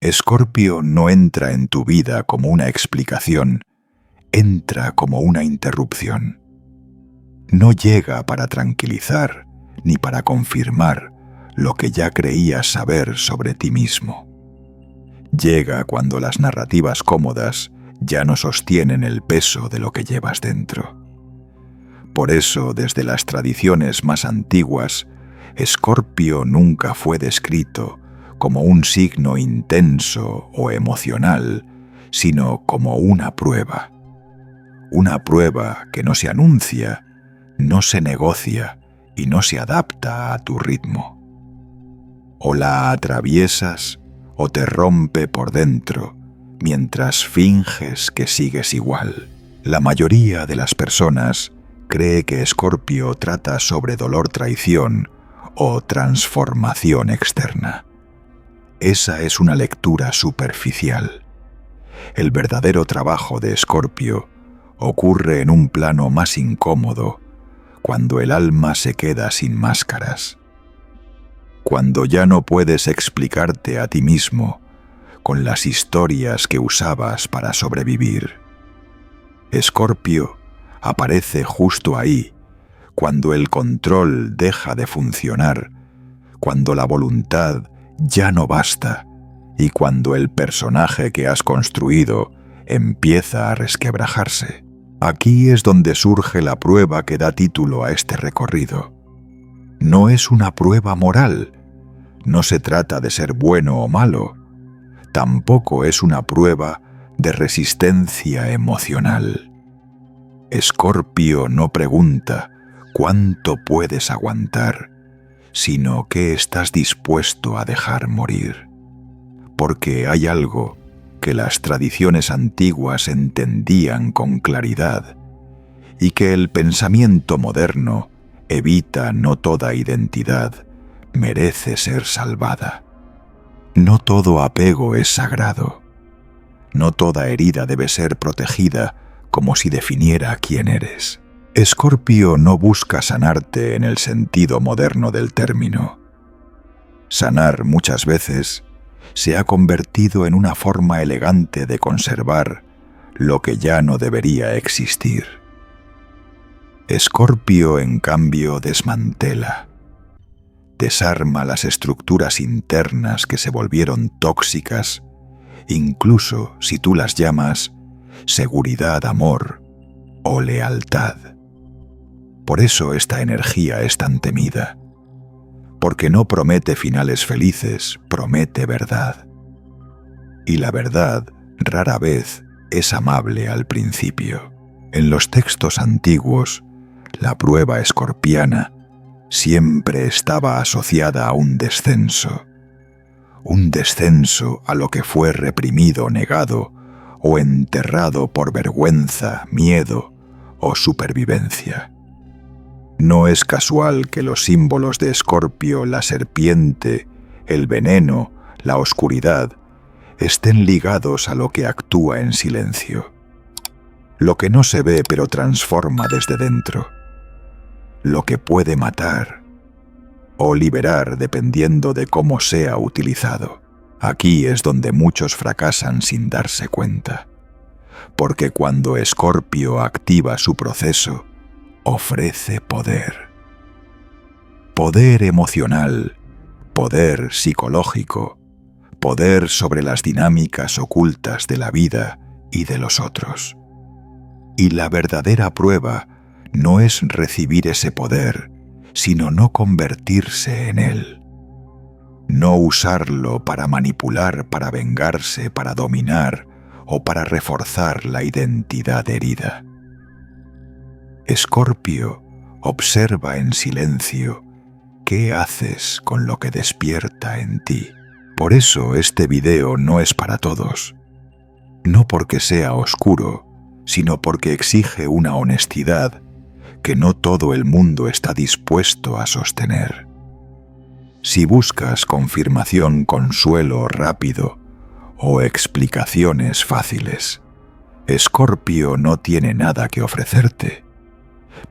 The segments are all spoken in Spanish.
Escorpio no entra en tu vida como una explicación, entra como una interrupción. No llega para tranquilizar ni para confirmar lo que ya creías saber sobre ti mismo. Llega cuando las narrativas cómodas ya no sostienen el peso de lo que llevas dentro. Por eso, desde las tradiciones más antiguas, Escorpio nunca fue descrito como un signo intenso o emocional, sino como una prueba. Una prueba que no se anuncia, no se negocia y no se adapta a tu ritmo. O la atraviesas o te rompe por dentro, mientras finges que sigues igual. La mayoría de las personas cree que Escorpio trata sobre dolor-traición o transformación externa. Esa es una lectura superficial. El verdadero trabajo de Escorpio ocurre en un plano más incómodo, cuando el alma se queda sin máscaras. Cuando ya no puedes explicarte a ti mismo con las historias que usabas para sobrevivir. Escorpio aparece justo ahí, cuando el control deja de funcionar, cuando la voluntad ya no basta y cuando el personaje que has construido empieza a resquebrajarse. Aquí es donde surge la prueba que da título a este recorrido. No es una prueba moral, no se trata de ser bueno o malo, tampoco es una prueba de resistencia emocional. Escorpio no pregunta cuánto puedes aguantar, sino qué estás dispuesto a dejar morir. Porque hay algo que las tradiciones antiguas entendían con claridad y que el pensamiento moderno evita. No toda identidad merece ser salvada. No todo apego es sagrado. No toda herida debe ser protegida como si definiera quién eres. Escorpio no busca sanarte en el sentido moderno del término. Sanar muchas veces se ha convertido en una forma elegante de conservar lo que ya no debería existir. Escorpio, en cambio, desmantela, desarma las estructuras internas que se volvieron tóxicas, incluso si tú las llamas seguridad, amor o lealtad. Por eso esta energía es tan temida, porque no promete finales felices, promete verdad. Y la verdad rara vez es amable al principio. En los textos antiguos, la prueba escorpiana siempre estaba asociada a un descenso a lo que fue reprimido, negado o enterrado por vergüenza, miedo o supervivencia. No es casual que los símbolos de Escorpio, la serpiente, el veneno, la oscuridad, estén ligados a lo que actúa en silencio. Lo que no se ve pero transforma desde dentro. Lo que puede matar o liberar dependiendo de cómo sea utilizado. Aquí es donde muchos fracasan sin darse cuenta. Porque cuando Escorpio activa su proceso, ofrece poder. Poder emocional, poder psicológico, poder sobre las dinámicas ocultas de la vida y de los otros. Y la verdadera prueba no es recibir ese poder, sino no convertirse en él. No usarlo para manipular, para vengarse, para dominar o para reforzar la identidad herida. Escorpio observa en silencio qué haces con lo que despierta en ti. Por eso este video no es para todos. No porque sea oscuro, sino porque exige una honestidad que no todo el mundo está dispuesto a sostener. Si buscas confirmación, consuelo rápido o explicaciones fáciles, Escorpio no tiene nada que ofrecerte.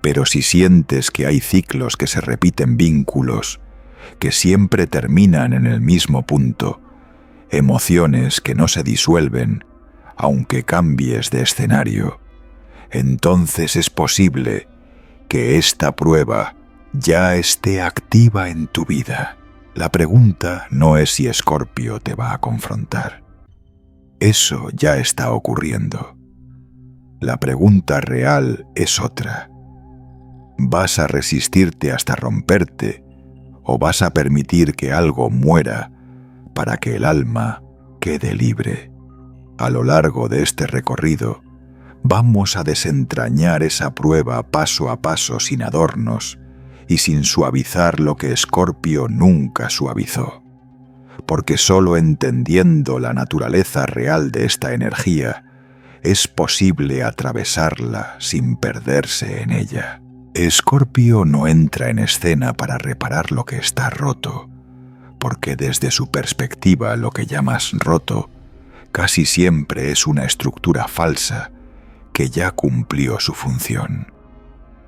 Pero si sientes que hay ciclos que se repiten, vínculos que siempre terminan en el mismo punto, emociones que no se disuelven aunque cambies de escenario, entonces es posible que esta prueba ya esté activa en tu vida. La pregunta no es si Escorpio te va a confrontar. Eso ya está ocurriendo. La pregunta real es otra. ¿Vas a resistirte hasta romperte o vas a permitir que algo muera para que el alma quede libre? A lo largo de este recorrido, vamos a desentrañar esa prueba paso a paso sin adornos y sin suavizar lo que Escorpio nunca suavizó. Porque solo entendiendo la naturaleza real de esta energía es posible atravesarla sin perderse en ella. Escorpio no entra en escena para reparar lo que está roto, porque desde su perspectiva lo que llamas roto casi siempre es una estructura falsa que ya cumplió su función.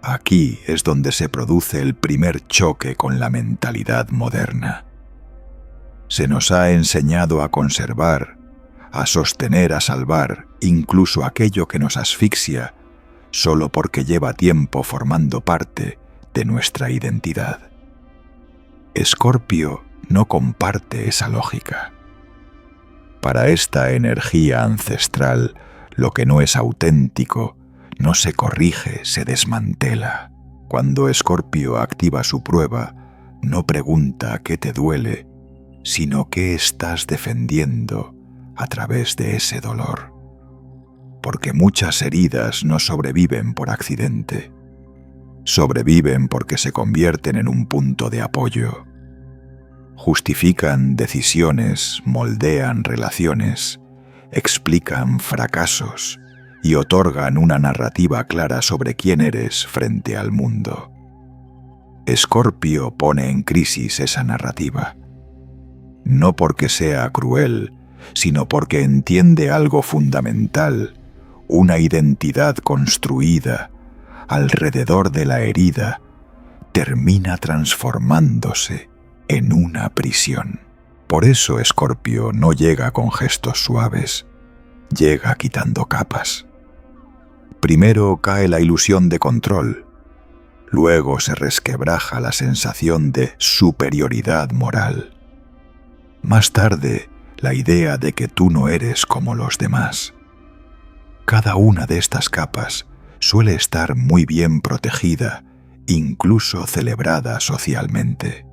Aquí es donde se produce el primer choque con la mentalidad moderna. Se nos ha enseñado a conservar, a sostener, a salvar, incluso aquello que nos asfixia, solo porque lleva tiempo formando parte de nuestra identidad. Escorpio no comparte esa lógica. Para esta energía ancestral, lo que no es auténtico no se corrige, se desmantela. Cuando Escorpio activa su prueba, no pregunta qué te duele, sino qué estás defendiendo a través de ese dolor. Porque muchas heridas no sobreviven por accidente. Sobreviven porque se convierten en un punto de apoyo. Justifican decisiones, moldean relaciones, explican fracasos y otorgan una narrativa clara sobre quién eres frente al mundo. Escorpio pone en crisis esa narrativa. No porque sea cruel, sino porque entiende algo fundamental, una identidad construida alrededor de la herida, termina transformándose en una prisión. Por eso Escorpio no llega con gestos suaves, llega quitando capas. Primero cae la ilusión de control, luego se resquebraja la sensación de superioridad moral. Más tarde, la idea de que tú no eres como los demás. Cada una de estas capas suele estar muy bien protegida, incluso celebrada socialmente.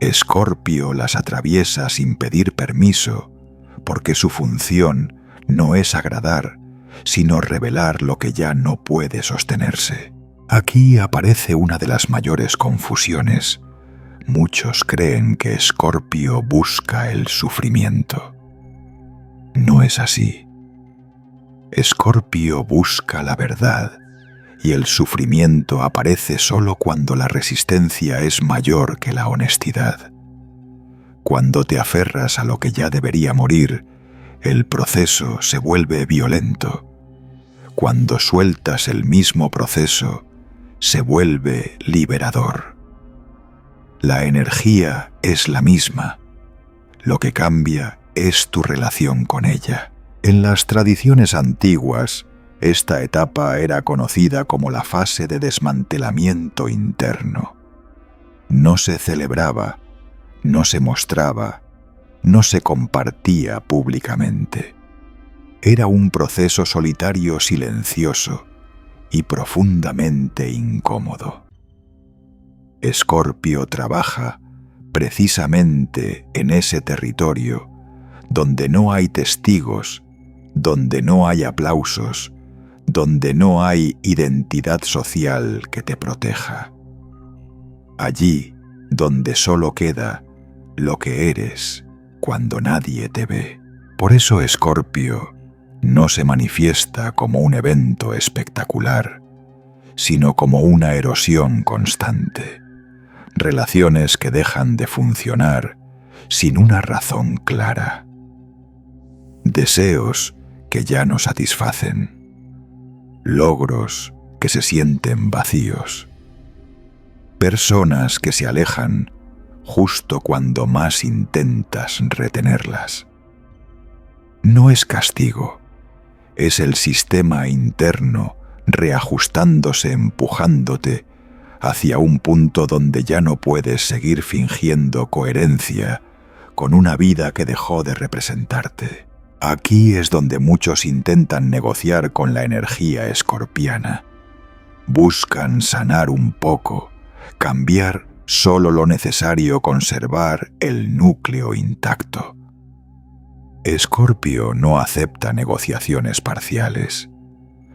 Escorpio las atraviesa sin pedir permiso, porque su función no es agradar, sino revelar lo que ya no puede sostenerse. Aquí aparece una de las mayores confusiones. Muchos creen que Escorpio busca el sufrimiento. No es así. Escorpio busca la verdad, y el sufrimiento aparece solo cuando la resistencia es mayor que la honestidad. Cuando te aferras a lo que ya debería morir, el proceso se vuelve violento. Cuando sueltas el mismo proceso, se vuelve liberador. La energía es la misma. Lo que cambia es tu relación con ella. En las tradiciones antiguas, esta etapa era conocida como la fase de desmantelamiento interno. No se celebraba, no se mostraba, no se compartía públicamente. Era un proceso solitario, silencioso y profundamente incómodo. Escorpio trabaja precisamente en ese territorio donde no hay testigos, donde no hay aplausos, donde no hay identidad social que te proteja. Allí donde solo queda lo que eres cuando nadie te ve. Por eso Escorpio no se manifiesta como un evento espectacular, sino como una erosión constante. Relaciones que dejan de funcionar sin una razón clara. Deseos que ya no satisfacen. Logros que se sienten vacíos. Personas que se alejan justo cuando más intentas retenerlas. No es castigo, es el sistema interno reajustándose, empujándote hacia un punto donde ya no puedes seguir fingiendo coherencia con una vida que dejó de representarte. Aquí es donde muchos intentan negociar con la energía escorpiana. Buscan sanar un poco, cambiar solo lo necesario, conservar el núcleo intacto. Escorpio no acepta negociaciones parciales,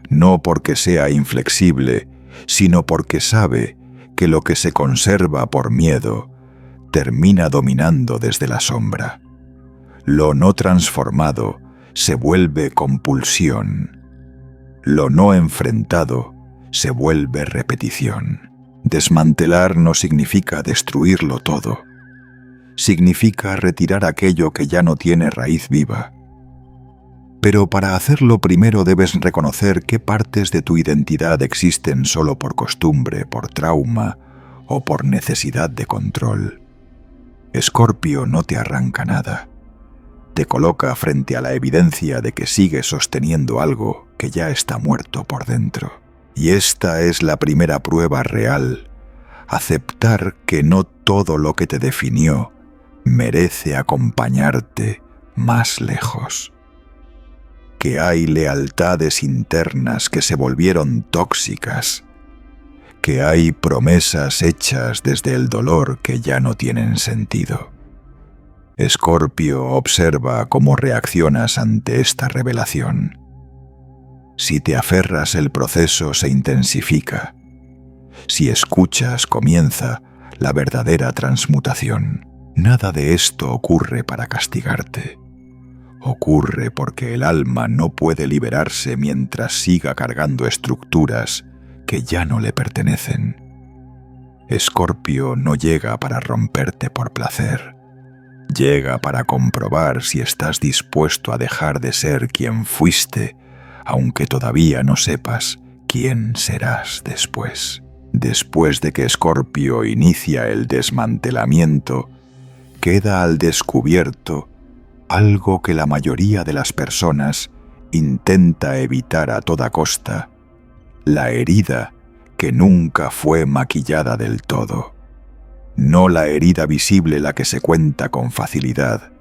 no porque sea inflexible, sino porque sabe que lo que se conserva por miedo termina dominando desde la sombra. Lo no transformado se vuelve compulsión. Lo no enfrentado se vuelve repetición. Desmantelar no significa destruirlo todo. Significa retirar aquello que ya no tiene raíz viva. Pero para hacerlo primero debes reconocer qué partes de tu identidad existen solo por costumbre, por trauma o por necesidad de control. Escorpio no te arranca nada. Te coloca frente a la evidencia de que sigues sosteniendo algo que ya está muerto por dentro. Y esta es la primera prueba real. Aceptar que no todo lo que te definió merece acompañarte más lejos. Que hay lealtades internas que se volvieron tóxicas. Que hay promesas hechas desde el dolor que ya no tienen sentido. Escorpio observa cómo reaccionas ante esta revelación. Si te aferras, el proceso se intensifica. Si escuchas, comienza la verdadera transmutación. Nada de esto ocurre para castigarte. Ocurre porque el alma no puede liberarse mientras siga cargando estructuras que ya no le pertenecen. Escorpio no llega para romperte por placer. Llega para comprobar si estás dispuesto a dejar de ser quien fuiste, aunque todavía no sepas quién serás después. Después de que Escorpio inicia el desmantelamiento, queda al descubierto algo que la mayoría de las personas intenta evitar a toda costa: la herida que nunca fue maquillada del todo. No la herida visible, la que se cuenta con facilidad,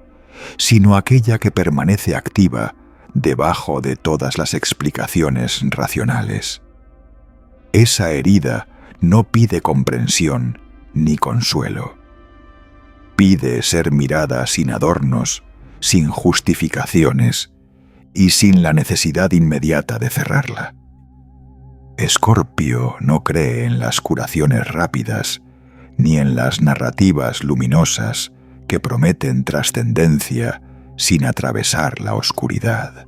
sino aquella que permanece activa debajo de todas las explicaciones racionales. Esa herida no pide comprensión ni consuelo. Pide ser mirada sin adornos, sin justificaciones y sin la necesidad inmediata de cerrarla. Escorpio no cree en las curaciones rápidas ni en las narrativas luminosas que prometen trascendencia sin atravesar la oscuridad.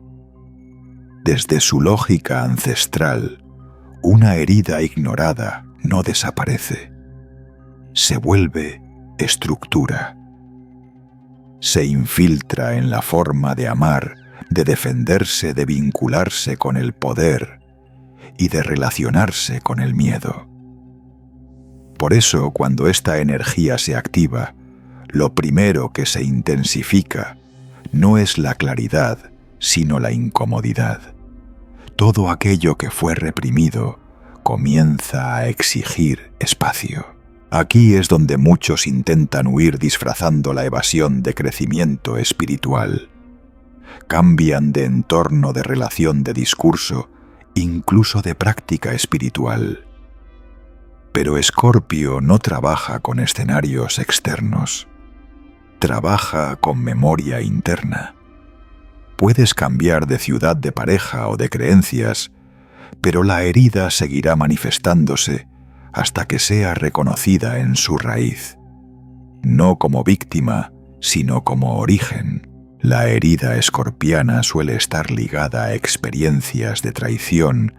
Desde su lógica ancestral, una herida ignorada no desaparece, se vuelve estructura. Se infiltra en la forma de amar, de defenderse, de vincularse con el poder y de relacionarse con el miedo. Por eso, cuando esta energía se activa, lo primero que se intensifica no es la claridad, sino la incomodidad. Todo aquello que fue reprimido comienza a exigir espacio. Aquí es donde muchos intentan huir disfrazando la evasión de crecimiento espiritual. Cambian de entorno, de relación, de discurso, incluso de práctica espiritual. Pero Escorpio no trabaja con escenarios externos. Trabaja con memoria interna. Puedes cambiar de ciudad, de pareja o de creencias, pero la herida seguirá manifestándose hasta que sea reconocida en su raíz. No como víctima, sino como origen. La herida escorpiana suele estar ligada a experiencias de traición,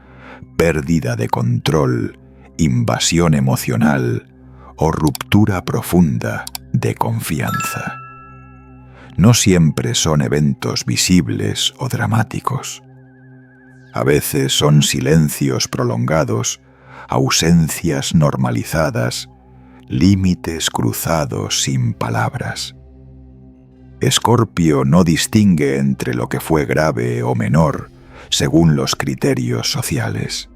pérdida de control, invasión emocional o ruptura profunda de confianza. No siempre son eventos visibles o dramáticos. A veces son silencios prolongados, ausencias normalizadas, límites cruzados sin palabras. Escorpio no distingue entre lo que fue grave o menor según los criterios sociales.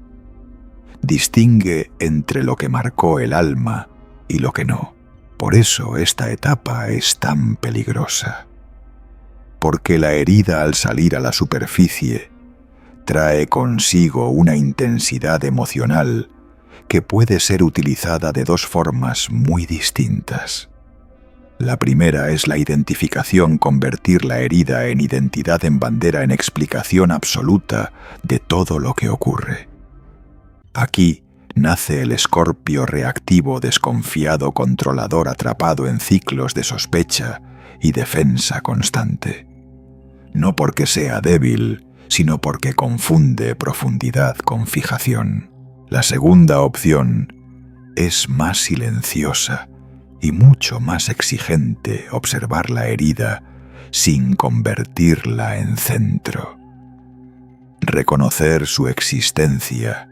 Distingue entre lo que marcó el alma y lo que no. Por eso esta etapa es tan peligrosa. Porque la herida al salir a la superficie trae consigo una intensidad emocional que puede ser utilizada de dos formas muy distintas. La primera es la identificación, convertir la herida en identidad, en bandera, en explicación absoluta de todo lo que ocurre. Aquí nace el Escorpio reactivo, desconfiado, controlador, atrapado en ciclos de sospecha y defensa constante. No porque sea débil, sino porque confunde profundidad con fijación. La segunda opción es más silenciosa y mucho más exigente, observar la herida sin convertirla en centro. Reconocer su existencia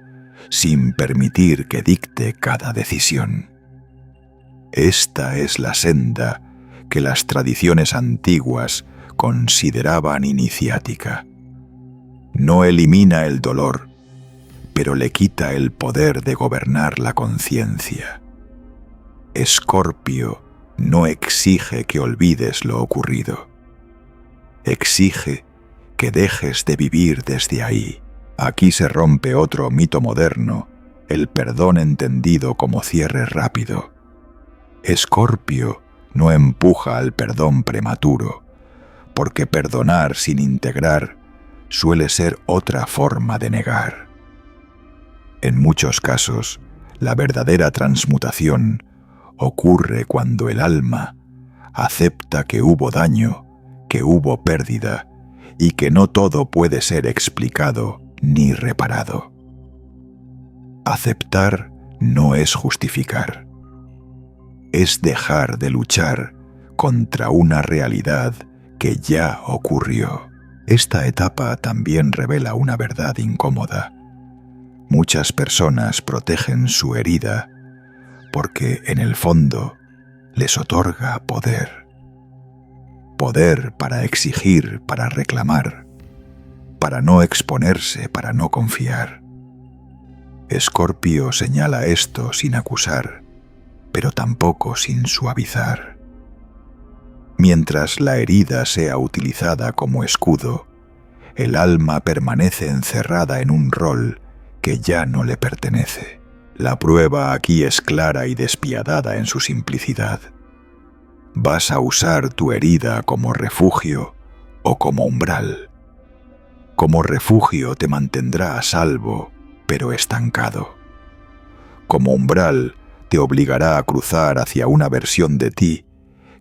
sin permitir que dicte cada decisión. Esta es la senda que las tradiciones antiguas consideraban iniciática. No elimina el dolor, pero le quita el poder de gobernar la conciencia. Escorpio no exige que olvides lo ocurrido. Exige que dejes de vivir desde ahí. Aquí se rompe otro mito moderno, el perdón entendido como cierre rápido. Escorpio no empuja al perdón prematuro, porque perdonar sin integrar suele ser otra forma de negar. En muchos casos, la verdadera transmutación ocurre cuando el alma acepta que hubo daño, que hubo pérdida y que no todo puede ser explicado ni reparado. Aceptar no es justificar. Es dejar de luchar contra una realidad que ya ocurrió. Esta etapa también revela una verdad incómoda. Muchas personas protegen su herida porque en el fondo les otorga poder. Poder para exigir, para reclamar, para no exponerse, para no confiar. Escorpio señala esto sin acusar, pero tampoco sin suavizar. Mientras la herida sea utilizada como escudo, el alma permanece encerrada en un rol que ya no le pertenece. La prueba aquí es clara y despiadada en su simplicidad. ¿Vas a usar tu herida como refugio o como umbral? Como refugio te mantendrá a salvo, pero estancado. Como umbral te obligará a cruzar hacia una versión de ti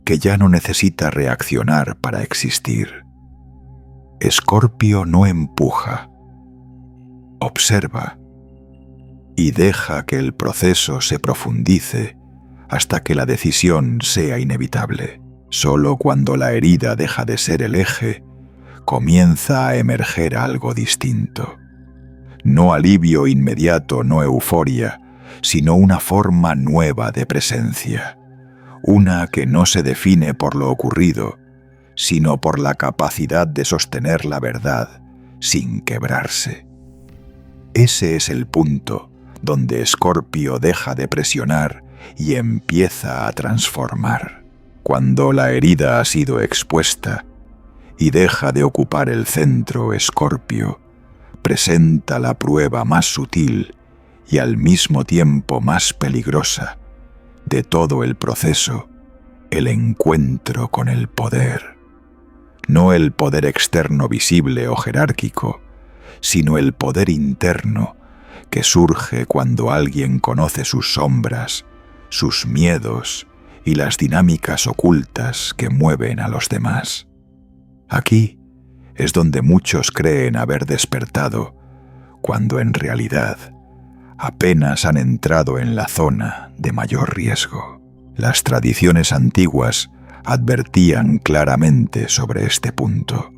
que ya no necesita reaccionar para existir. Escorpio no empuja, observa y deja que el proceso se profundice hasta que la decisión sea inevitable. Solo cuando la herida deja de ser el eje, comienza a emerger algo distinto. No alivio inmediato, no euforia, sino una forma nueva de presencia. Una que no se define por lo ocurrido, sino por la capacidad de sostener la verdad sin quebrarse. Ese es el punto donde Escorpio deja de presionar y empieza a transformar. Cuando la herida ha sido expuesta y deja de ocupar el centro, Escorpio presenta la prueba más sutil y al mismo tiempo más peligrosa de todo el proceso, el encuentro con el poder. No el poder externo visible o jerárquico, sino el poder interno que surge cuando alguien conoce sus sombras, sus miedos y las dinámicas ocultas que mueven a los demás. Aquí es donde muchos creen haber despertado, cuando en realidad apenas han entrado en la zona de mayor riesgo. Las tradiciones antiguas advertían claramente sobre este punto.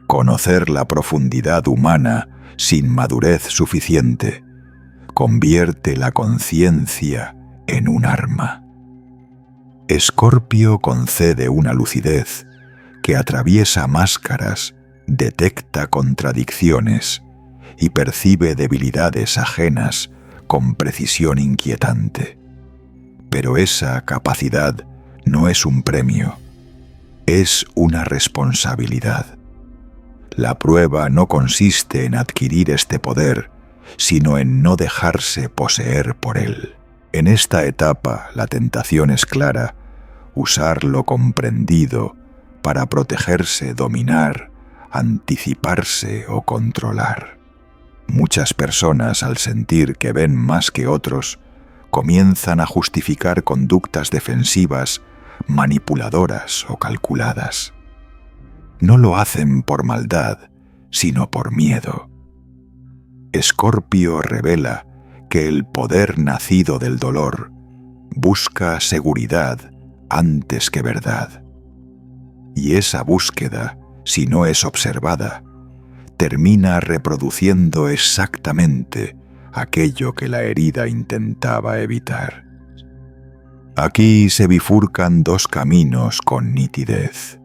Conocer la profundidad humana sin madurez suficiente convierte la conciencia en un arma. Escorpio concede una lucidez que atraviesa máscaras, detecta contradicciones y percibe debilidades ajenas con precisión inquietante. Pero esa capacidad no es un premio, es una responsabilidad. La prueba no consiste en adquirir este poder, sino en no dejarse poseer por él. En esta etapa la tentación es clara: usar lo comprendido para protegerse, dominar, anticiparse o controlar. Muchas personas, al sentir que ven más que otros, comienzan a justificar conductas defensivas, manipuladoras o calculadas. No lo hacen por maldad, sino por miedo. Escorpio revela que el poder nacido del dolor busca seguridad antes que verdad. Y esa búsqueda, si no es observada, termina reproduciendo exactamente aquello que la herida intentaba evitar. Aquí se bifurcan dos caminos con nitidez.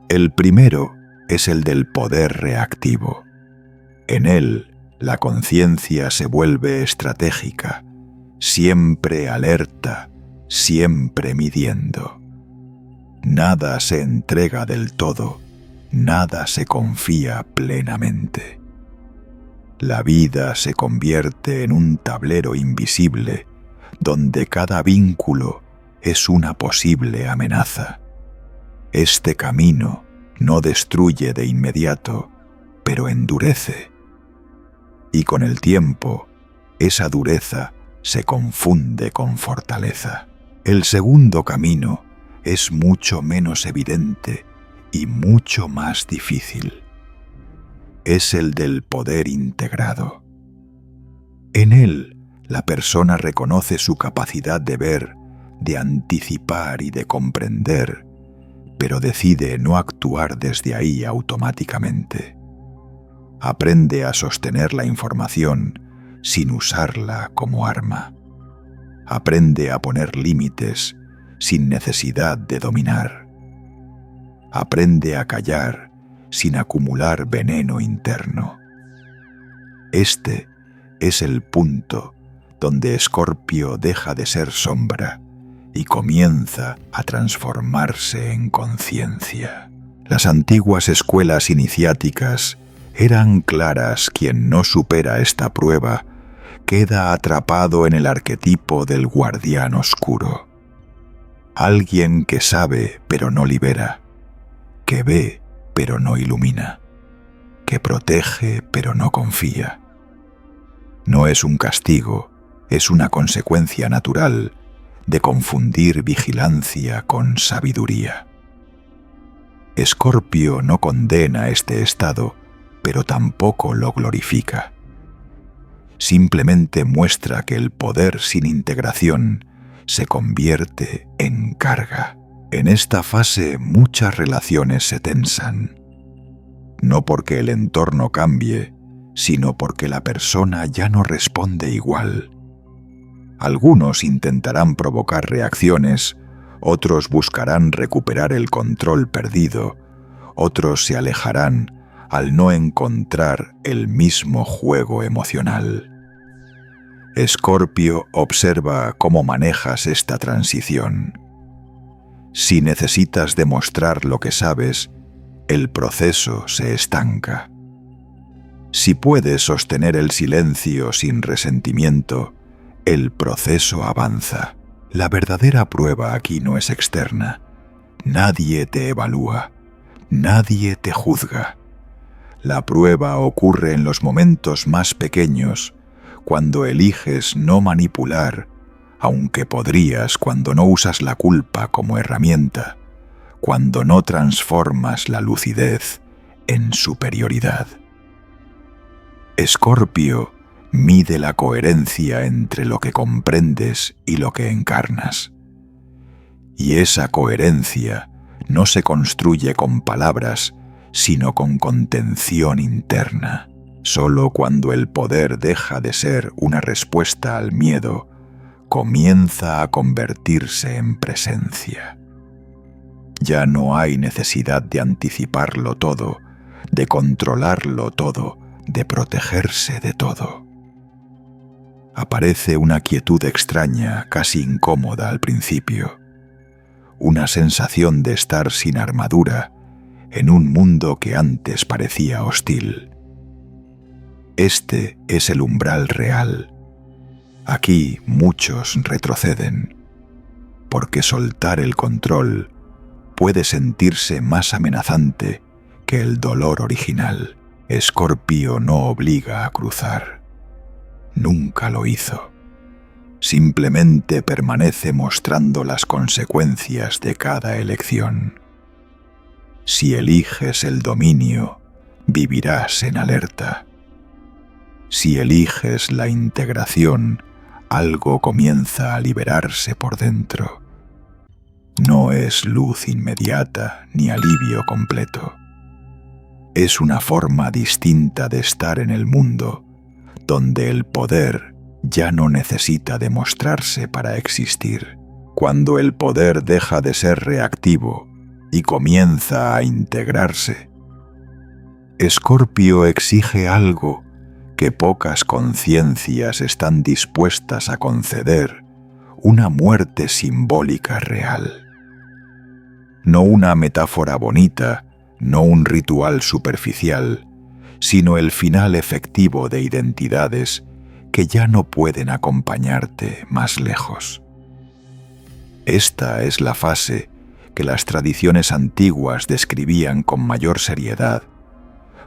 El primero es el del poder reactivo. En él, la conciencia se vuelve estratégica, siempre alerta, siempre midiendo. Nada se entrega del todo, nada se confía plenamente. La vida se convierte en un tablero invisible, donde cada vínculo es una posible amenaza. Este camino no destruye de inmediato, pero endurece. Y con el tiempo, esa dureza se confunde con fortaleza. El segundo camino es mucho menos evidente y mucho más difícil. Es el del poder integrado. En él, la persona reconoce su capacidad de ver, de anticipar y de comprender, pero decide no actuar desde ahí automáticamente. Aprende a sostener la información sin usarla como arma. Aprende a poner límites sin necesidad de dominar. Aprende a callar sin acumular veneno interno. Este es el punto donde Escorpio deja de ser sombra y comienza a transformarse en conciencia. Las antiguas escuelas iniciáticas eran claras: quien no supera esta prueba queda atrapado en el arquetipo del guardián oscuro. Alguien que sabe pero no libera, que ve pero no ilumina, que protege pero no confía. No es un castigo, es una consecuencia natural de confundir vigilancia con sabiduría. Escorpio no condena este estado, pero tampoco lo glorifica. Simplemente muestra que el poder sin integración se convierte en carga. En esta fase muchas relaciones se tensan, no porque el entorno cambie, sino porque la persona ya no responde igual. Algunos intentarán provocar reacciones, otros buscarán recuperar el control perdido, otros se alejarán al no encontrar el mismo juego emocional. Escorpio observa cómo manejas esta transición. Si necesitas demostrar lo que sabes, el proceso se estanca. Si puedes sostener el silencio sin resentimiento, el proceso avanza. La verdadera prueba aquí no es externa. Nadie te evalúa, nadie te juzga. La prueba ocurre en los momentos más pequeños, cuando eliges no manipular, aunque podrías, cuando no usas la culpa como herramienta, cuando no transformas la lucidez en superioridad. Escorpio mide la coherencia entre lo que comprendes y lo que encarnas. Y esa coherencia no se construye con palabras, sino con contención interna. Solo cuando el poder deja de ser una respuesta al miedo, comienza a convertirse en presencia. Ya no hay necesidad de anticiparlo todo, de controlarlo todo, de protegerse de todo. Aparece una quietud extraña, casi incómoda al principio, una sensación de estar sin armadura en un mundo que antes parecía hostil. Este es el umbral real. Aquí muchos retroceden, porque soltar el control puede sentirse más amenazante que el dolor original. Escorpio no obliga a cruzar. Nunca lo hizo. Simplemente permanece mostrando las consecuencias de cada elección. Si eliges el dominio, vivirás en alerta. Si eliges la integración, algo comienza a liberarse por dentro. No es luz inmediata ni alivio completo. Es una forma distinta de estar en el mundo, donde el poder ya no necesita demostrarse para existir. Cuando el poder deja de ser reactivo y comienza a integrarse, Escorpio exige algo que pocas conciencias están dispuestas a conceder: una muerte simbólica real. No una metáfora bonita, no un ritual superficial, sino el final efectivo de identidades que ya no pueden acompañarte más lejos. Esta es la fase que las tradiciones antiguas describían con mayor seriedad,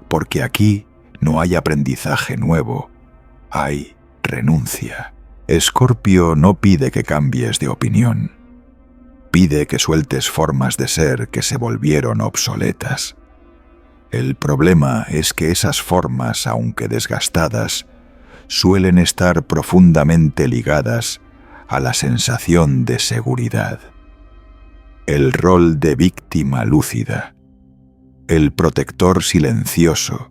porque aquí no hay aprendizaje nuevo, hay renuncia. Escorpio no pide que cambies de opinión, pide que sueltes formas de ser que se volvieron obsoletas. El problema es que esas formas, aunque desgastadas, suelen estar profundamente ligadas a la sensación de seguridad. El rol de víctima lúcida, el protector silencioso,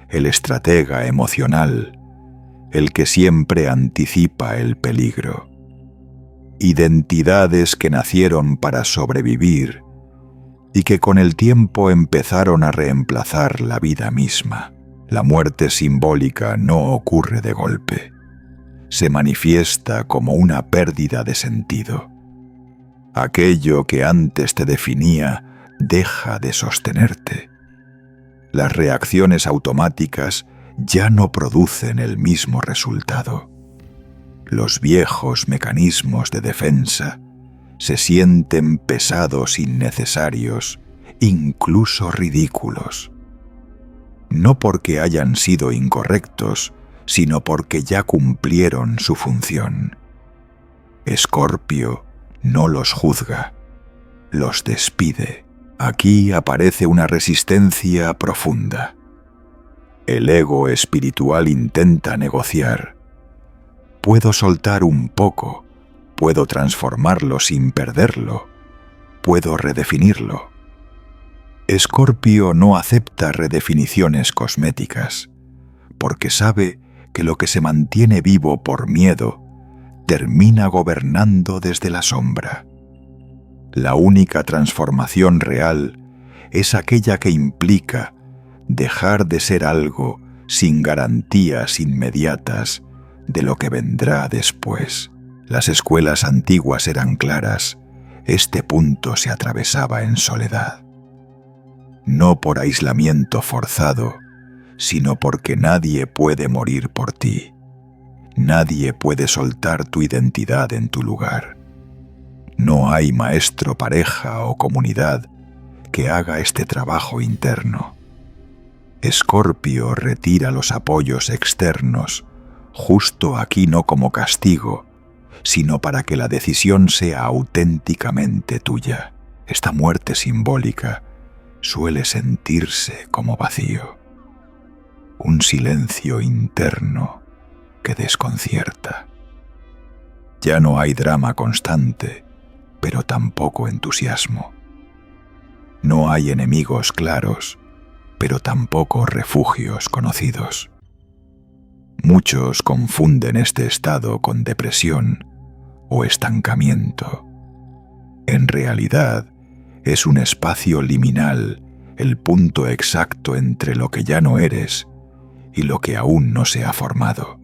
el estratega emocional, el que siempre anticipa el peligro. Identidades que nacieron para sobrevivir y que con el tiempo empezaron a reemplazar la vida misma. La muerte simbólica no ocurre de golpe. Se manifiesta como una pérdida de sentido. Aquello que antes te definía deja de sostenerte. Las reacciones automáticas ya no producen el mismo resultado. Los viejos mecanismos de defensa se sienten pesados, innecesarios, incluso ridículos. No porque hayan sido incorrectos, sino porque ya cumplieron su función. Escorpio no los juzga, los despide. Aquí aparece una resistencia profunda. El ego espiritual intenta negociar. Puedo soltar un poco, puedo transformarlo sin perderlo, puedo redefinirlo. Escorpio no acepta redefiniciones cosméticas, porque sabe que lo que se mantiene vivo por miedo termina gobernando desde la sombra. La única transformación real es aquella que implica dejar de ser algo sin garantías inmediatas de lo que vendrá después. Las escuelas antiguas eran claras, este punto se atravesaba en soledad. No por aislamiento forzado, sino porque nadie puede morir por ti. Nadie puede soltar tu identidad en tu lugar. No hay maestro, pareja o comunidad que haga este trabajo interno. Escorpio retira los apoyos externos, justo aquí no como castigo, sino para que la decisión sea auténticamente tuya. Esta muerte simbólica suele sentirse como vacío, un silencio interno que desconcierta. Ya no hay drama constante, pero tampoco entusiasmo. No hay enemigos claros, pero tampoco refugios conocidos. Muchos confunden este estado con depresión o estancamiento. En realidad, es un espacio liminal, el punto exacto entre lo que ya no eres y lo que aún no se ha formado.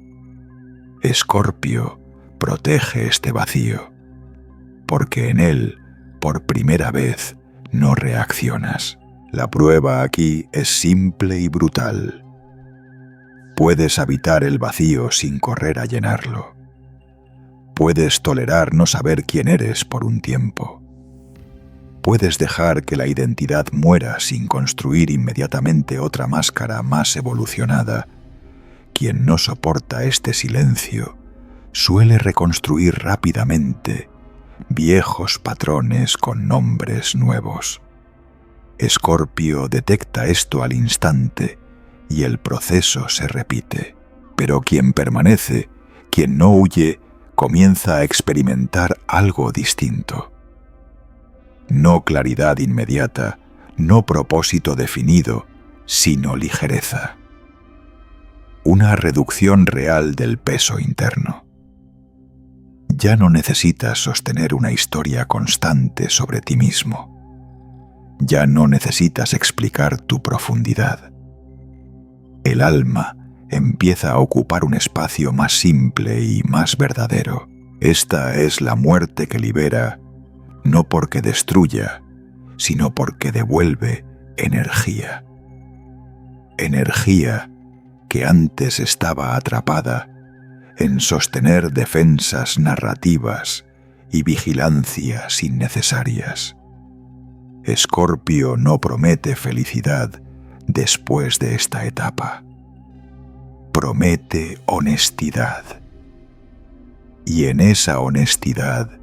Escorpio protege este vacío, porque en él, por primera vez, no reaccionas. La prueba aquí es simple y brutal. Puedes habitar el vacío sin correr a llenarlo. Puedes tolerar no saber quién eres por un tiempo. Puedes dejar que la identidad muera sin construir inmediatamente otra máscara más evolucionada. Quien no soporta este silencio suele reconstruir rápidamente viejos patrones con nombres nuevos. Escorpio detecta esto al instante y el proceso se repite. Pero quien permanece, quien no huye, comienza a experimentar algo distinto. No claridad inmediata, no propósito definido, sino ligereza. Una reducción real del peso interno. Ya no necesitas sostener una historia constante sobre ti mismo. Ya no necesitas explicar tu profundidad. El alma empieza a ocupar un espacio más simple y más verdadero. Esta es la muerte que libera, no porque destruya, sino porque devuelve energía. Energía que antes estaba atrapada en sostener defensas narrativas y vigilancias innecesarias. Escorpio no promete felicidad después de esta etapa. Promete honestidad. Y en esa honestidad,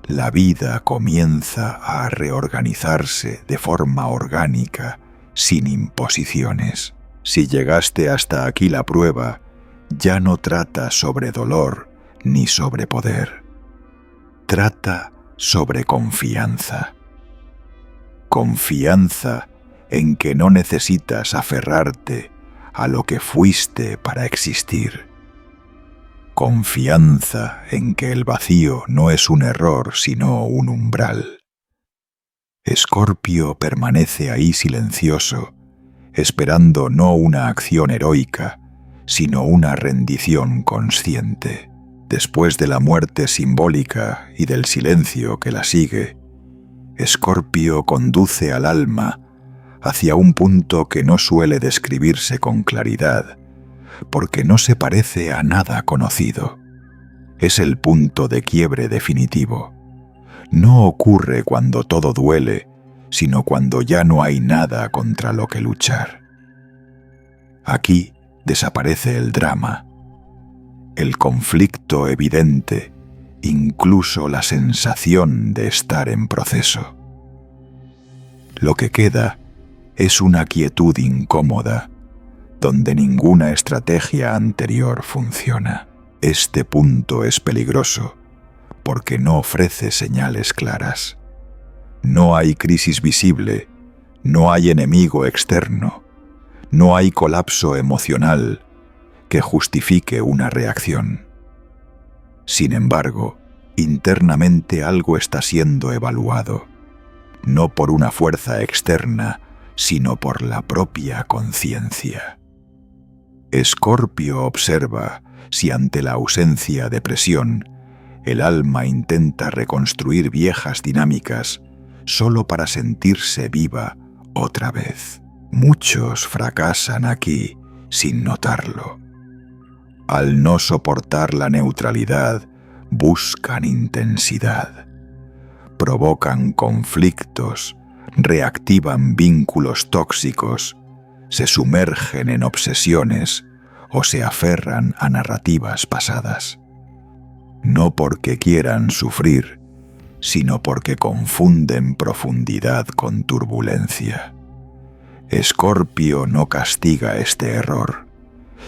la vida comienza a reorganizarse de forma orgánica, sin imposiciones. Si llegaste hasta aquí la prueba, ya no trata sobre dolor ni sobre poder. Trata sobre confianza. Confianza en que no necesitas aferrarte a lo que fuiste para existir. Confianza en que el vacío no es un error sino un umbral. Escorpio permanece ahí silencioso, esperando no una acción heroica, sino una rendición consciente. Después de la muerte simbólica y del silencio que la sigue, Escorpio conduce al alma hacia un punto que no suele describirse con claridad, porque no se parece a nada conocido. Es el punto de quiebre definitivo. No ocurre cuando todo duele, sino cuando ya no hay nada contra lo que luchar. Aquí desaparece el drama, el conflicto evidente, incluso la sensación de estar en proceso. Lo que queda es una quietud incómoda, donde ninguna estrategia anterior funciona. Este punto es peligroso, porque no ofrece señales claras. No hay crisis visible, no hay enemigo externo, no hay colapso emocional que justifique una reacción. Sin embargo, internamente algo está siendo evaluado, no por una fuerza externa, sino por la propia conciencia. Escorpio observa si ante la ausencia de presión, el alma intenta reconstruir viejas dinámicas solo para sentirse viva otra vez. Muchos fracasan aquí sin notarlo. Al no soportar la neutralidad, buscan intensidad. Provocan conflictos, reactivan vínculos tóxicos, se sumergen en obsesiones o se aferran a narrativas pasadas. No porque quieran sufrir, sino porque confunden profundidad con turbulencia. Escorpio no castiga este error,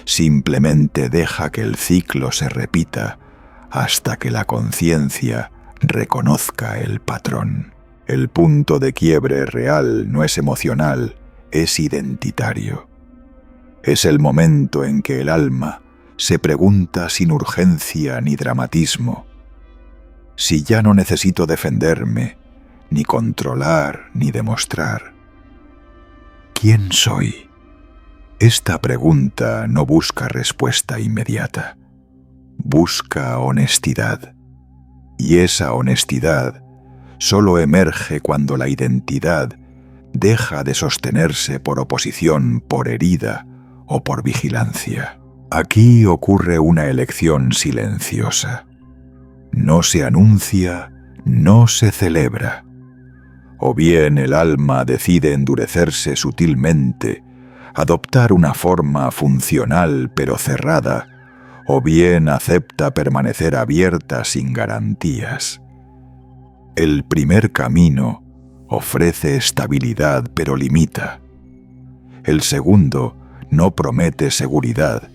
simplemente deja que el ciclo se repita hasta que la conciencia reconozca el patrón. El punto de quiebre real no es emocional, es identitario. Es el momento en que el alma se pregunta sin urgencia ni dramatismo: Si ya no necesito defenderme, ni controlar, ni demostrar. ¿Quién soy? Esta pregunta no busca respuesta inmediata. Busca honestidad. Y esa honestidad solo emerge cuando la identidad deja de sostenerse por oposición, por herida o por vigilancia. Aquí ocurre una elección silenciosa. No se anuncia, no se celebra. O bien el alma decide endurecerse sutilmente, adoptar una forma funcional pero cerrada, o bien acepta permanecer abierta sin garantías. El primer camino ofrece estabilidad pero limita. El segundo no promete seguridad,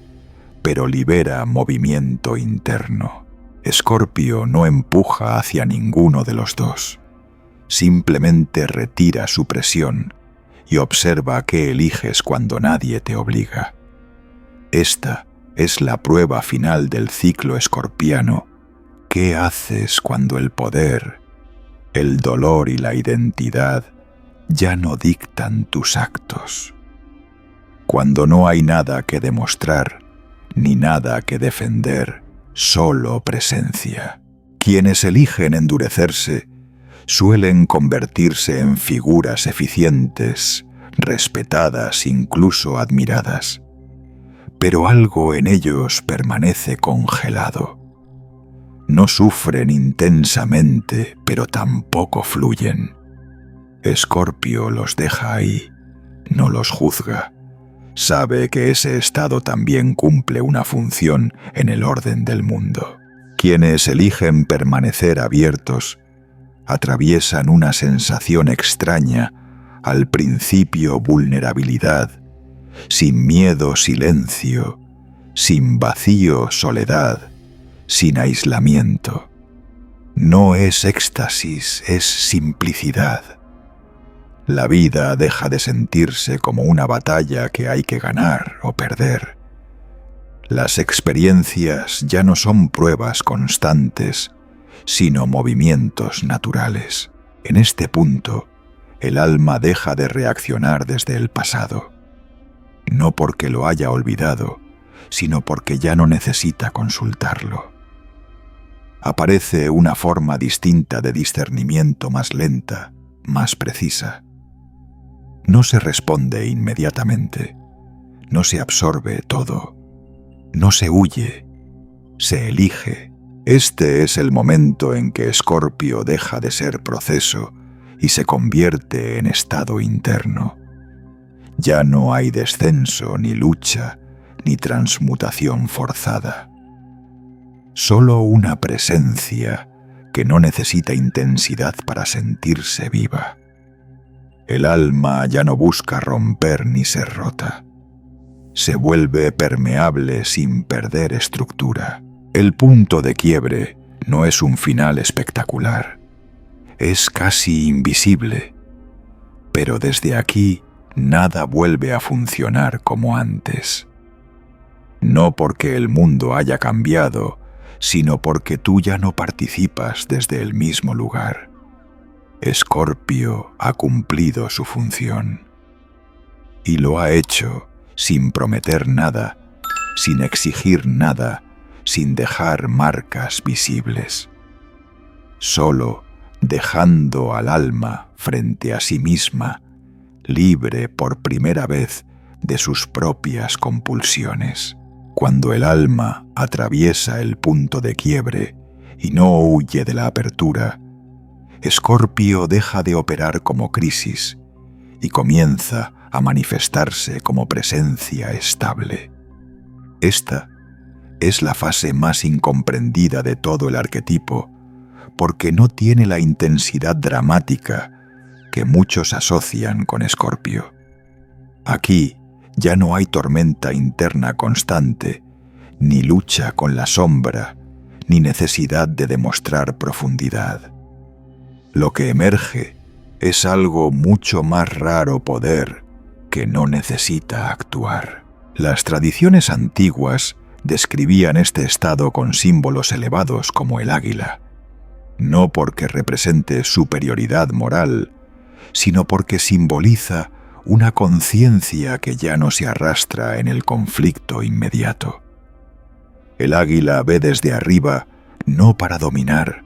pero libera movimiento interno. Escorpio no empuja hacia ninguno de los dos. Simplemente retira su presión y observa qué eliges cuando nadie te obliga. Esta es la prueba final del ciclo escorpiano. ¿Qué haces cuando el poder, el dolor y la identidad ya no dictan tus actos? Cuando no hay nada que demostrar, ni nada que defender, solo presencia. Quienes eligen endurecerse suelen convertirse en figuras eficientes, respetadas, incluso admiradas. Pero algo en ellos permanece congelado. No sufren intensamente, pero tampoco fluyen. Escorpio los deja ahí, no los juzga. Sabe que ese estado también cumple una función en el orden del mundo. Quienes eligen permanecer abiertos atraviesan una sensación extraña, al principio vulnerabilidad, sin miedo silencio, sin vacío soledad, sin aislamiento. No es éxtasis, es simplicidad. La vida deja de sentirse como una batalla que hay que ganar o perder. Las experiencias ya no son pruebas constantes, sino movimientos naturales. En este punto, el alma deja de reaccionar desde el pasado. No porque lo haya olvidado, sino porque ya no necesita consultarlo. Aparece una forma distinta de discernimiento más lenta, más precisa. No se responde inmediatamente, no se absorbe todo, no se huye, se elige. Este es el momento en que Escorpio deja de ser proceso y se convierte en estado interno. Ya no hay descenso, ni lucha, ni transmutación forzada. Solo una presencia que no necesita intensidad para sentirse viva. El alma ya no busca romper ni ser rota. Se vuelve permeable sin perder estructura. El punto de quiebre no es un final espectacular. Es casi invisible. Pero desde aquí nada vuelve a funcionar como antes. No porque el mundo haya cambiado, sino porque tú ya no participas desde el mismo lugar. Escorpio ha cumplido su función. Y lo ha hecho sin prometer nada, sin exigir nada, sin dejar marcas visibles. Solo dejando al alma frente a sí misma, libre por primera vez de sus propias compulsiones. Cuando el alma atraviesa el punto de quiebre y no huye de la apertura, Escorpio deja de operar como crisis y comienza a manifestarse como presencia estable. Esta es la fase más incomprendida de todo el arquetipo, porque no tiene la intensidad dramática que muchos asocian con Escorpio. Aquí ya no hay tormenta interna constante, ni lucha con la sombra, ni necesidad de demostrar profundidad. Lo que emerge es algo mucho más raro poder que no necesita actuar. Las tradiciones antiguas describían este estado con símbolos elevados como el águila. no porque represente superioridad moral, sino porque simboliza una conciencia que ya no se arrastra en el conflicto inmediato. El águila ve desde arriba no para dominar,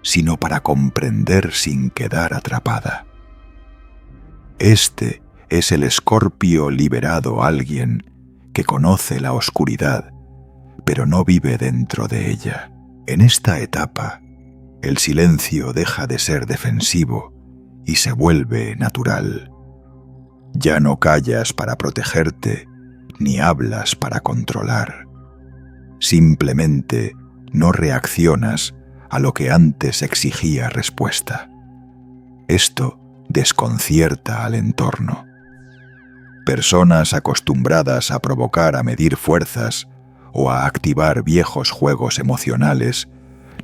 sino para comprender sin quedar atrapada. Este es el escorpio liberado, alguien que conoce la oscuridad, pero no vive dentro de ella. En esta etapa, el silencio deja de ser defensivo y se vuelve natural. Ya no callas para protegerte, ni hablas para controlar. Simplemente no reaccionas a lo que antes exigía respuesta. Esto desconcierta al entorno. Personas acostumbradas a provocar, a medir fuerzas o a activar viejos juegos emocionales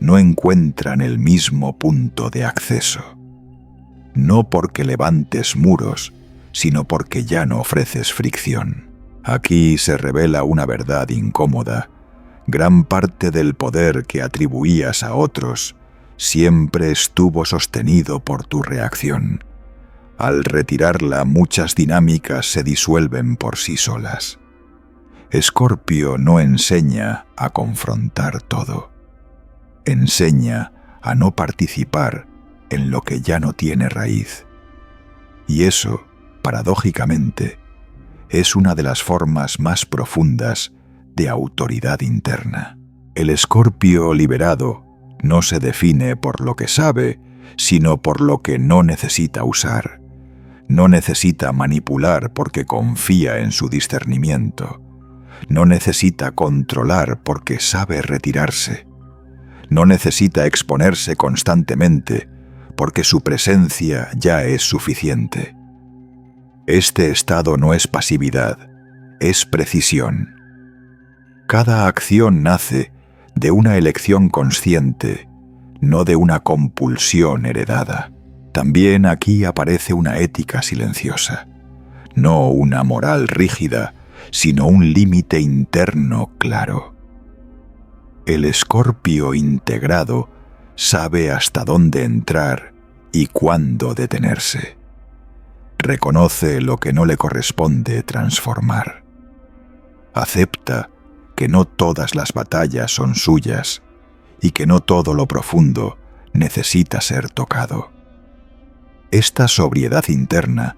no encuentran el mismo punto de acceso. No porque levantes muros, sino porque ya no ofreces fricción. Aquí se revela una verdad incómoda. Gran parte del poder que atribuías a otros siempre estuvo sostenido por tu reacción. Al retirarla, muchas dinámicas se disuelven por sí solas. Escorpio no enseña a confrontar todo. Enseña a no participar en lo que ya no tiene raíz. Y eso, paradójicamente, es una de las formas más profundas de autoridad interna. El Escorpio liberado no se define por lo que sabe, sino por lo que no necesita usar. No necesita manipular porque confía en su discernimiento. No necesita controlar porque sabe retirarse. No necesita exponerse constantemente porque su presencia ya es suficiente. Este estado no es pasividad, es precisión. Cada acción nace de una elección consciente, no de una compulsión heredada. También aquí aparece una ética silenciosa, no una moral rígida, sino un límite interno claro. El Escorpio integrado sabe hasta dónde entrar y cuándo detenerse. Reconoce lo que no le corresponde transformar. Acepta que no todas las batallas son suyas y que no todo lo profundo necesita ser tocado. Esta sobriedad interna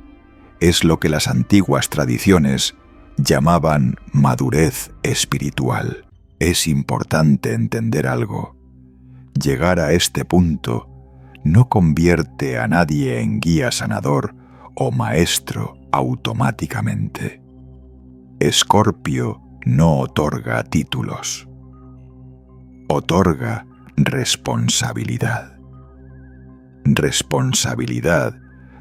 es lo que las antiguas tradiciones llamaban madurez espiritual. Es importante entender algo. Llegar a este punto no convierte a nadie en guía sanador o maestro automáticamente. Escorpio no otorga títulos. Otorga responsabilidad. Responsabilidad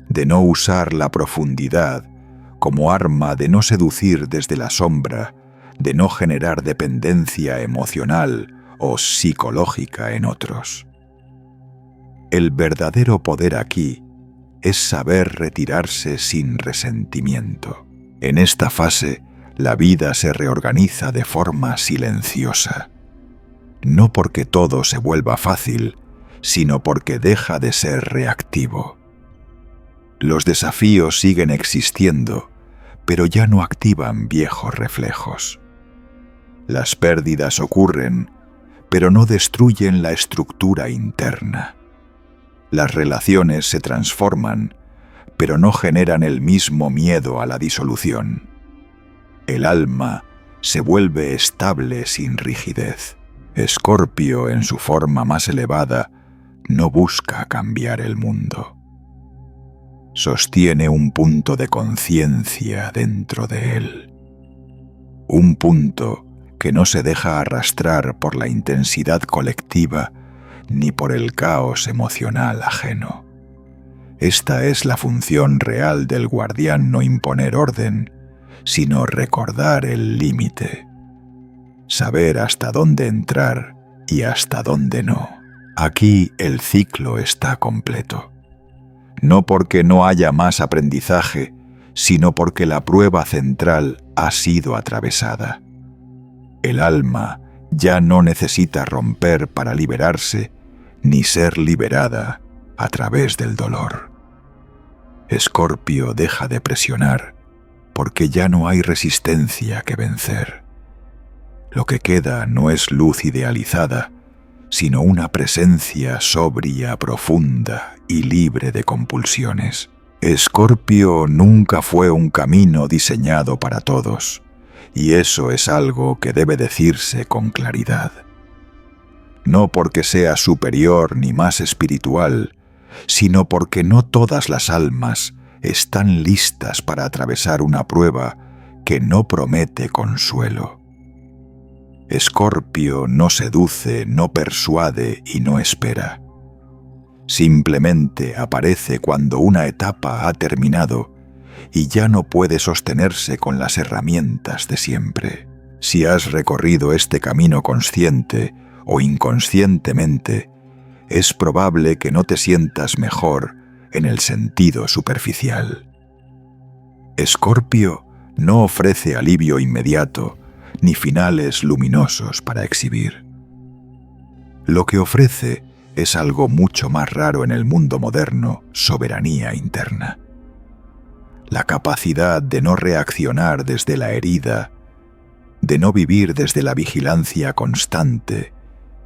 de no usar la profundidad como arma, de no seducir desde la sombra, de no generar dependencia emocional o psicológica en otros. El verdadero poder aquí es saber retirarse sin resentimiento. En esta fase, la vida se reorganiza de forma silenciosa. No porque todo se vuelva fácil, sino porque deja de ser reactivo. Los desafíos siguen existiendo, pero ya no activan viejos reflejos. Las pérdidas ocurren, pero no destruyen la estructura interna. Las relaciones se transforman, pero no generan el mismo miedo a la disolución. El alma se vuelve estable sin rigidez. Escorpio, en su forma más elevada, no busca cambiar el mundo. Sostiene un punto de conciencia dentro de él. Un punto que no se deja arrastrar por la intensidad colectiva ni por el caos emocional ajeno. Esta es la función real del guardián: no imponer orden, sino recordar el límite. Saber hasta dónde entrar y hasta dónde no. Aquí el ciclo está completo. No porque no haya más aprendizaje, sino porque la prueba central ha sido atravesada. El alma ya no necesita romper para liberarse, ni ser liberada a través del dolor. Escorpio deja de presionar porque ya no hay resistencia que vencer. Lo que queda no es luz idealizada, sino una presencia sobria, profunda y libre de compulsiones. Escorpio nunca fue un camino diseñado para todos, y eso es algo que debe decirse con claridad. No porque sea superior ni más espiritual, sino porque no todas las almas están listas para atravesar una prueba que no promete consuelo. Escorpio no seduce, no persuade y no espera. Simplemente aparece cuando una etapa ha terminado y ya no puede sostenerse con las herramientas de siempre. Si has recorrido este camino consciente o inconscientemente, es probable que no te sientas mejor en el sentido superficial. Escorpio no ofrece alivio inmediato ni finales luminosos para exhibir. Lo que ofrece es algo mucho más raro en el mundo moderno: soberanía interna. La capacidad de no reaccionar desde la herida, de no vivir desde la vigilancia constante,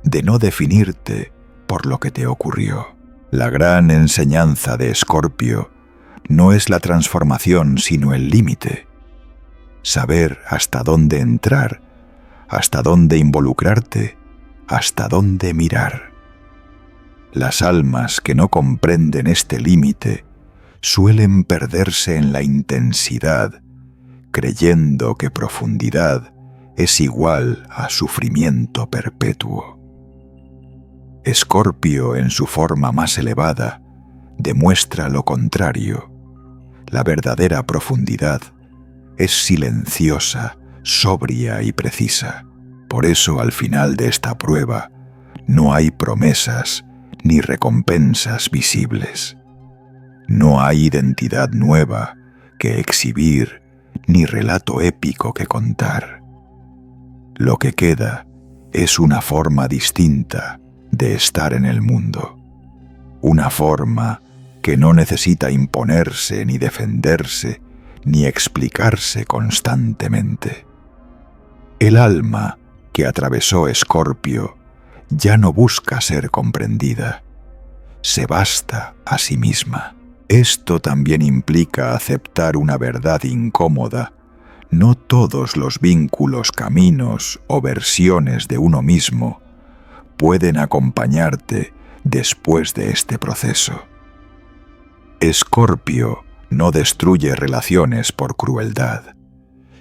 de no definirte por lo que te ocurrió. La gran enseñanza de Escorpio no es la transformación, sino el límite. Saber hasta dónde entrar, hasta dónde involucrarte, hasta dónde mirar. Las almas que no comprenden este límite suelen perderse en la intensidad, creyendo que profundidad es igual a sufrimiento perpetuo. Escorpio, en su forma más elevada, demuestra lo contrario. La verdadera profundidad es silenciosa, sobria y precisa. Por eso, al final de esta prueba, no hay promesas ni recompensas visibles. No hay identidad nueva que exhibir ni relato épico que contar. Lo que queda es una forma distinta de estar en el mundo. Una forma que no necesita imponerse ni defenderse ni explicarse constantemente. El alma que atravesó Escorpio ya no busca ser comprendida, se basta a sí misma. Esto también implica aceptar una verdad incómoda: no todos los vínculos, caminos o versiones de uno mismo pueden acompañarte después de este proceso. Escorpio no destruye relaciones por crueldad,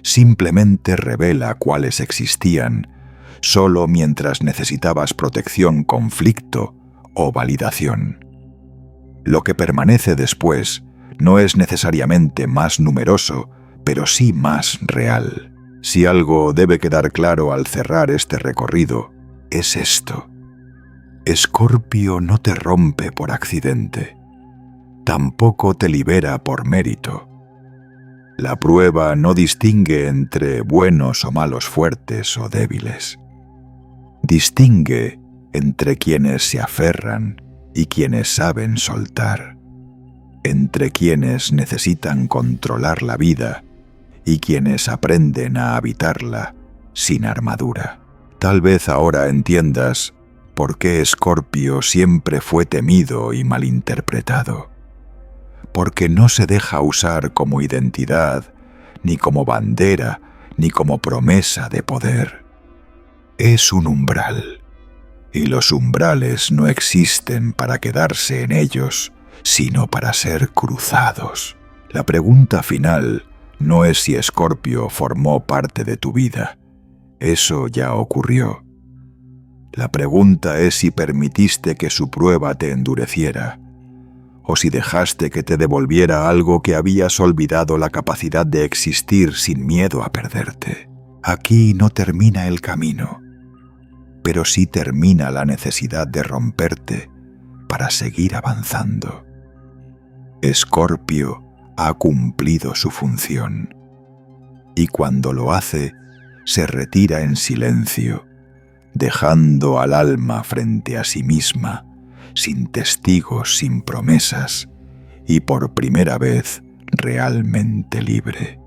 simplemente revela cuáles existían solo mientras necesitabas protección, conflicto o validación. Lo que permanece después no es necesariamente más numeroso, pero sí más real. Si algo debe quedar claro al cerrar este recorrido, es esto: Escorpio no te rompe por accidente, tampoco te libera por mérito. La prueba no distingue entre buenos o malos, fuertes o débiles. Distingue entre quienes se aferran y quienes saben soltar, entre quienes necesitan controlar la vida y quienes aprenden a habitarla sin armadura. Tal vez ahora entiendas por qué Escorpio siempre fue temido y malinterpretado. Porque no se deja usar como identidad, ni como bandera, ni como promesa de poder. Es un umbral, y los umbrales no existen para quedarse en ellos, sino para ser cruzados. La pregunta final no es si Escorpio formó parte de tu vida. Eso ya ocurrió. La pregunta es si permitiste que su prueba te endureciera, o si dejaste que te devolviera algo que habías olvidado la capacidad de existir sin miedo a perderte. Aquí no termina el camino, pero sí termina la necesidad de romperte para seguir avanzando. Escorpio ha cumplido su función, y cuando lo hace, se retira en silencio, dejando al alma frente a sí misma, sin testigos, sin promesas, y por primera vez realmente libre.